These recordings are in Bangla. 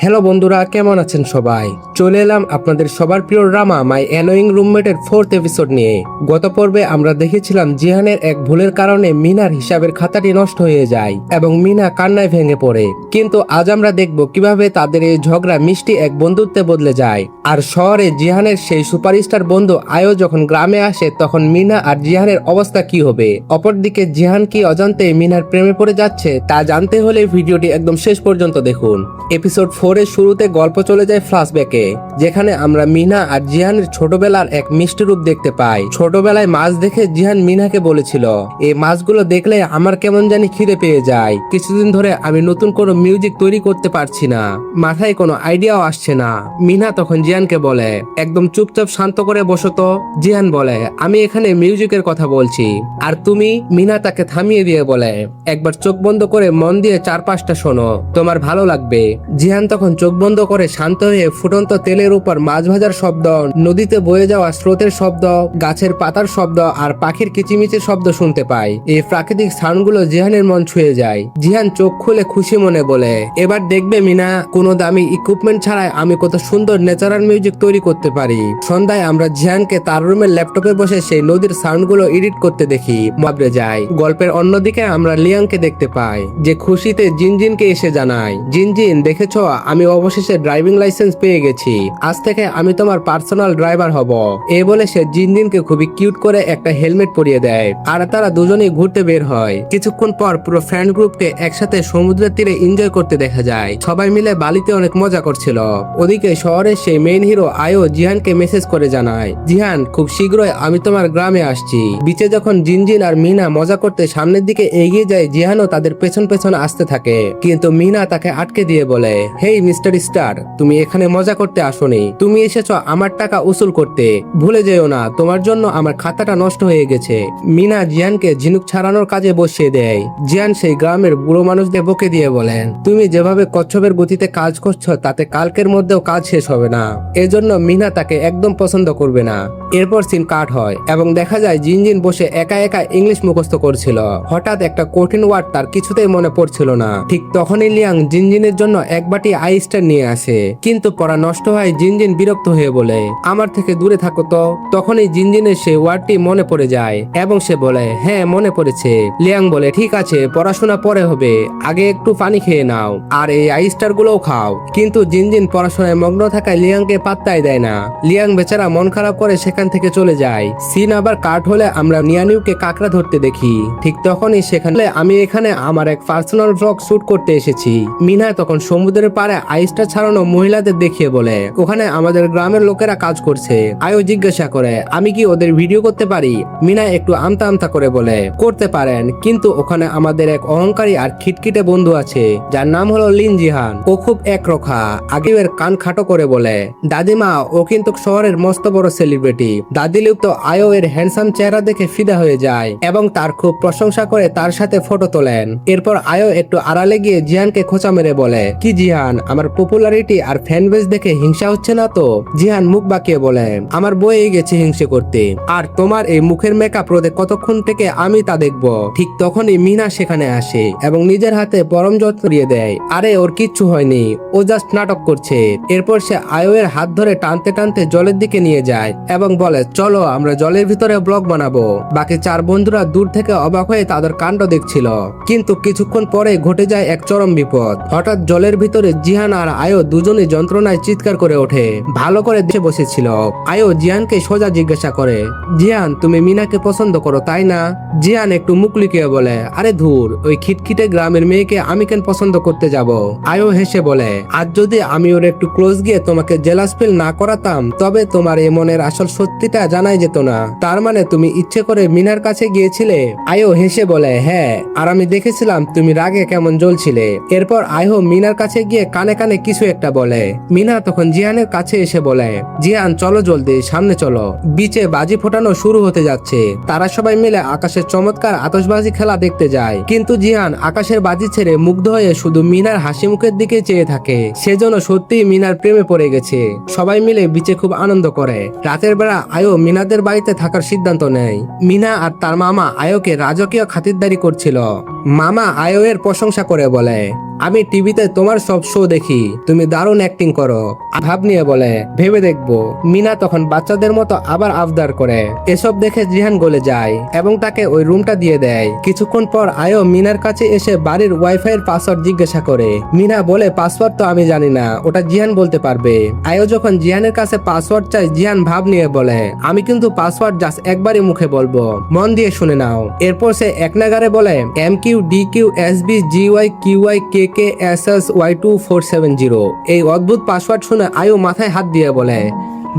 হ্যালো বন্ধুরা, কেমন আছেন সবাই? চলে এলাম আপনাদের সবার প্রিয় ড্রামা মাই অ্যানোয়িং রুমমেটের 4th এপিসোড নিয়ে। গত পর্বে আমরা দেখেছিলাম জিহানের এক ভুলের কারণে মিনার হিসাবের খাতাটি নষ্ট হয়ে যায় এবং মিনা কান্নায় ভেঙে পড়ে। কিন্তু আজ আমরা দেখব কিভাবে তাদের এই ঝগড়া মিষ্টি এক বন্ধুত্বে বদলে যায়। আর শহরে জিহানের সেই সুপারস্টার বন্ধু আয়ো যখন গ্রামে আসে তখন মিনা আর জিহানের অবস্থা কি হবে। অপরদিকে জিহান কি অজান্তে মিনার প্রেমে পড়ে যাচ্ছে তা জানতে হলে ভিডিওটি একদম শেষ পর্যন্ত দেখুন। এপিসোড 4 এর শুরুতে গল্প চলে যায় ফ্ল্যাশব্যাকে, যেখানে আমরা মিনা আর জিহানের ছোটবেলার এক মিষ্টি রূপ দেখতে পাই। ছোটবেলায় মাছ দেখে জিহান মিনাকে বলেছিল, এই মাছগুলো দেখলে আমার কেমন জানি খিদে পেয়ে যায়। কিছুদিন ধরে আমি নতুন কোনো মিউজিক তৈরি করতে পারছি না, মাথায় কোনো আইডিয়াও আসছে না। মিনা তখন জিহানকে বলে, একদম চুপচাপ শান্ত করে বসো তো। জিহান বলে, আমি এখানে মিউজিকের কথা বলছি আর তুমি। মিনা তাকে থামিয়ে দিয়ে বলে, একবার চোখ বন্ধ করে মন দিয়ে চারপাশটা শোনো, তোমার ভালো লাগবে। জিহান তখন চোখ বন্ধ করে শান্ত হয়ে ফুটন্ত তেলের উপর মাছ ভাজার শব্দ, নদীতে বয়ে যাওয়া স্রোতের শব্দ, গাছের পাতার শব্দ আর পাখির কিচিমিচির শব্দ শুনতে পায়। এই প্রাকৃতিক সাউন্ডগুলো জিহানের মন ছুঁয়ে যায়। জিহান চোখ খুলে খুশি মনে বলে, এবার দেখবে মিনা, কোনো দামি ইকুইপমেন্ট ছাড়াই আমি কত সুন্দর ন্যাচারাল মিউজিক তৈরি করতে পারি। সন্ধ্যায় আমরা জিহানকে তার রুমের ল্যাপটপে বসে সেই নদীর সাউন্ডগুলো এডিট করতে দেখি, মাবড়ে যায়। গল্পের অন্যদিকে আমরা লিয়াংকে দেখতে পাই, যে খুশিতে জিনজিনকে এসে জানায়, জিনজিন দেখেছো, আমি অবশেষে ড্রাইভিং লাইসেন্স পেয়ে গেছি, আজ থেকে আমি তোমার পার্সোনাল ড্রাইভার হব। এ বলে সে জিনজিনকে খুবই কিউট করে একটা হেলমেট পরিয়ে দেয় আর তারা দুজনেই ঘুরতে বের হয়। কিছুক্ষণ পর পুরো ফ্রেন্ড গ্রুপকে একসাথে সমুদ্রের তীরে এনজয় করতে দেখা যায়। সবাই মিলে বালিতে অনেক মজা করছিল। ওদিকে শহরের সেই মেইন হিরো আয়ো জিহানকে মেসেজ করে জানায়, জিহান খুব শীঘ্রই আমি তোমার গ্রামে আসছি। বিচে যখন জিনজিন আর মিনা মজা করতে সামনের দিকে এগিয়ে যায়, জিহানও তাদের পেছন পেছন আসতে থাকে, কিন্তু মিনা তাকে আটকে দিয়ে বলে, হেই মিস্টার স্টার, তুমি এখানে মজা করতে আসোনি, তুমি এসেছো আমার টাকা উসুল করতে। ভুলে যেও না, তোমার জন্য আমার খাতাটা নষ্ট হয়ে গেছে। মিনা জিয়ানকে ঝিনুক ছাড়ানোর কাজে বসিয়ে দেয়। জিয়ান সেই গ্রামের বুড়ো মানুষদের বকে দিয়ে বলেন, তুমি যেভাবে কচ্ছপের গতিতে কাজ করছো তাতে কালকের মধ্যেও কাজ শেষ হবে না। এজন্য মিনা তাকে একদম পছন্দ করবে না। এরপর সিন কাট হয় এবং দেখা যায় জিনজিন বসে একা একা ইংলিশ মুখস্থ করছিল। হঠাৎ একটা কঠিন ওয়ার্ড তার কিছুতেই মনে পড়ছিল না। ঠিক তখনই লিয়াং জিনজিনের জন্য এক বাটি আইসটা নিয়ে আসে, কিন্তু পড়া নষ্ট হয়। জিনজিন বিরক্ত হয়ে বলে, আমার থেকে দূরে থাকো তো। তখনই জিনজিনের সেই ওয়ার্ডটি মনে পড়ে যায় এবং সে বলে, হ্যাঁ মনে পড়েছে। লিয়াং বলে, ঠিক আছে, পড়াশোনা পরে হবে, আগে একটু পানি খেয়ে নাও আর এই আইস্টার গুলোও খাও। কিন্তু জিনজিন পড়াশোনায় মগ্ন থাকায় লিয়াংকে পাত্তাই দেয় না। লিয়াং বেচারা মন খারাপ করে সেখান থেকে চলে যায়। সিন আবার কাট হলে আমরা নিয়ানিউকে কাকড়া ধরতে দেখি। ঠিক তখনই সেখানে, আমি এখানে আমার এক পার্সোনাল ব্লগ শুট করতে এসেছি। মিনা তখন সমুদ্রের পাড়ে আইসটা ছাড়ানো মহিলাদের দেখিয়ে বলে, ওখানে আমাদের গ্রামের লোকেরা কাজ করছে। আয়ো জিজ্ঞাসা করে, আমি কি ওদের ভিডিও করতে পারি? মিনা একটু আমতা আমতা করে বলে, করতে পারেন, কিন্তু ওখানে আমাদের এক অহংকারী আর খিটখিটে বন্ধু আছে যার নাম হলো লিন জিহান। ও খুব একরোখা। আগে এর কান খাটো করে বলে, দাদিমা, ও কিন্তু শহরের মস্ত বড় সেলিব্রিটি। দাদিলিপ তো আয়ো এর হ্যান্ডসাম চেহারা দেখে ফিদা হয়ে যায় এবং তার খুব প্রশংসা করে তার সাথে ফটো তোলেন। এরপর আয়ো একটু আড়ালে গিয়ে জিহানকে খোঁচা মেরে বলে, কি জিহান, আমার পপুলারিটি আর ফ্যান বেস দেখে হিংসা হচ্ছে না তো? জিহান মুখ বাঁকিয়ে বলে, আমার বইয়ে গেছে হিংসে করতে, আর তোমার এই মুখের মেকআপ রোদে কতক্ষণ থেকে আমি তা দেখবো। ঠিক তখনই মিনা সেখানে আসে এবং নিজের হাতে পরম যত্ন দিয়ে দেয়। আরে ওর কিচ্ছু হয়নি, ও জাস্ট নাটক করছে। এরপর সে আয়ো এর হাত ধরে টানতে টানতে জলের দিকে নিয়ে যায় এবং বলে, চলো আমরা জলের ভিতরে ব্লগ বানাবো। বাকি 4 বন্ধুরা দূর থেকে অবাক হয়ে তাদের কাণ্ড দেখছিল। কিন্তু কিছুক্ষণ পরে ঘটে যায় এক চরম বিপদ। হঠাৎ জলের ভিতরে জিহান আর আয়ো দুজনেই যন্ত্রণায় চিৎকার করে ওঠে। ভালো করে দেখে বসেছিল। আয়ো জিহানকে সোজা জিজ্ঞাসা করে, জিহান, তুমি মিনাকে পছন্দ করো তাই না? জিহান একটু মুখ লুকিয়ে বলে, আরে ধুর, ওই খিটখিটে গ্রামের মেয়েকে আমি কেন পছন্দ করতে যাব? আয়ো হেসে বলে, আজ যদি আমি ওর একটু ক্লোজ গিয়ে তোমাকে জেলাস ফিল না করাতাম তবে তোমার এই মনের আসল সত্যিটা জানাই যেত না। তার মানে তুমি ইচ্ছে করে মিনার কাছে গিয়েছিলে? আয়ো হেসে বলে, হ্যাঁ, আর আমি দেখেছিলাম তুমি রাগে কেমন জ্বলছিলে। এরপর আয়ো মিনার কাছে গিয়ে কানে কানে কিছু একটা বলে। মিনা তখন জিহানের কাছে এসে বলে, জিহান চলো জলদি, সামনে চলো, বিচে বাজি ফোটানো শুরু হতে যাচ্ছে। তারা সবাই মিলে আকাশের চমৎকার আতশবাজি খেলা দেখতে যায়, কিন্তু জিহান আকাশের বাজি ছেড়ে মুগ্ধ হয়ে শুধু মিনার হাসি মুখের দিকে চেয়ে থাকে। সেজন্য সত্যি মিনার প্রেমে পড়ে গেছে। সবাই মিলে বিচে খুব আনন্দ করে। রাতের বেলা আয়ো মিনাদের বাড়িতে থাকার সিদ্ধান্ত নেয়। মিনা আর তার মামা আয়োকে রাজকীয় খাতিরদারি করছিল। মামা আয়ো এর প্রশংসা করে বলে, আমি টিভিতে তোমার সব শো দেখি, তুমি দারুণ অ্যাক্টিং করো। ভাব নিয়ে বলে, ভেবে দেখবো। মিনা তখন বাচ্চাদের মতো আবার আবদার করে। এসব দেখে জিহান গলে যায় এবং তাকে ওই রুমটা দিয়ে দেয়। কিছুক্ষণ পর আয়ো মিনার কাছে এসে বাড়ির ওয়াইফাই এর পাসওয়ার্ড জিজ্ঞাসা করে। মিনা বলে, পাসওয়ার্ড তো আমি জানি না, ওটা জিহান বলতে পারবে। আয়ো যখন জিহানের কাছে পাসওয়ার্ড চাই, জিহান ভাব নিয়ে বলে, আমি কিন্তু পাসওয়ার্ড জাস্ট একবারই মুখে বলবো, মন দিয়ে শুনে নাও। এরপর সে এক নাগারে বলে, MQDQSBGYQYKKSSY2470। এই অদ্ভুত পাসওয়ার্ড শুনে আয়ু মাথায় হাত দিয়ে বলে,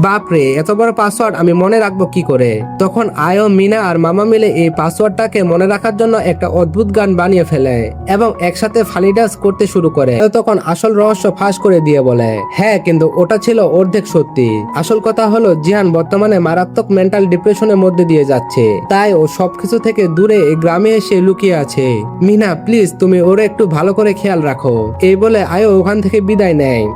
বাপরে, এত বড় পাসওয়ার্ড আমি মনে রাখবো কি করে? তখন আয়ো, মিনা আর মামা মিলে এই পাসওয়ার্ডটাকে মনে রাখার জন্য একটা অদ্ভুত গান বানিয়ে ফেলে এবং একসাথে ফানি ডান্স করতে শুরু করে। তখন আসল রহস্য ফাঁস করে দিয়ে বলে, হ্যাঁ, কিন্তু ওটা ছিল অর্ধেক সত্যি। আসল কথা হলো জিহান বর্তমানে মারাত্মক মেন্টাল ডিপ্রেশনের মধ্যে দিয়ে যাচ্ছে, তাই ও সবকিছু থেকে দূরে এই গ্রামে এসে লুকিয়ে আছে। মিনা প্লিজ, তুমি ওর একটু ভালো করে খেয়াল রাখো। এই বলে আয়ো ওখান থেকে বিদায় নেয়